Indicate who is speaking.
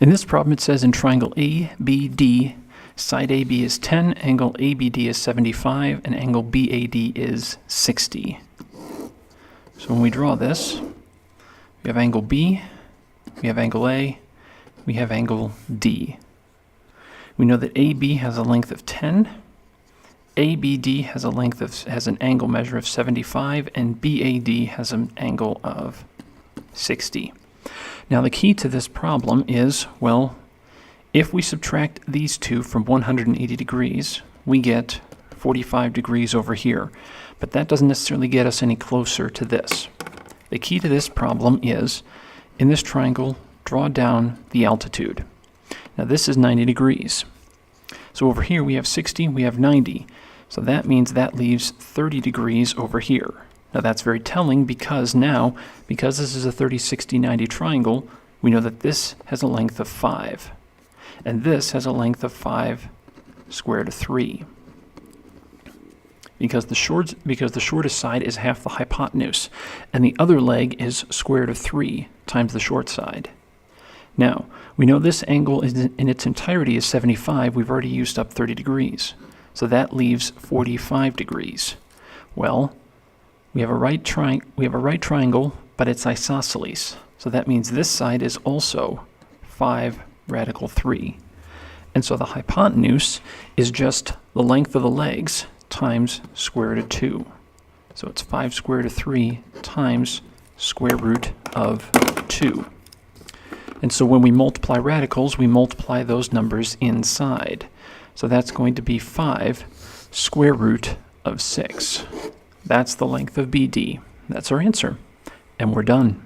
Speaker 1: In this problem, it says in triangle ABD, side AB is 10, angle ABD is 75, and angle BAD is 60. So when we draw this, we have angle B, we have angle A, we have angle D. We know that AB has a length of 10, ABD has an angle measure of 75, and BAD has an angle of 60. Now the key to this problem is, well, if we subtract these two from 180 degrees, we get 45 degrees over here. But that doesn't necessarily get us any closer to this. The key to this problem is, in this triangle, draw down the altitude. Now this is 90 degrees. So over here we have 60, we have 90. So that means that leaves 30 degrees over here. Now that's very telling because because this is a 30, 60, 90 triangle, we know that this has a length of 5. And this has a length of 5 square root of 3. Because the shortest side is half the hypotenuse, and the other leg is square root of 3 times the short side. Now, we know this angle in its entirety is 75. We've already used up 30 degrees. So that leaves 45 degrees. Well, we have a right triangle, but it's isosceles. So that means this side is also 5 radical 3. And so the hypotenuse is just the length of the legs times square root of 2. So it's 5 square root of 3 times square root of 2. And so when we multiply radicals, we multiply those numbers inside. So that's going to be 5 square root of 6. That's the length of BD. That's our answer. And we're done.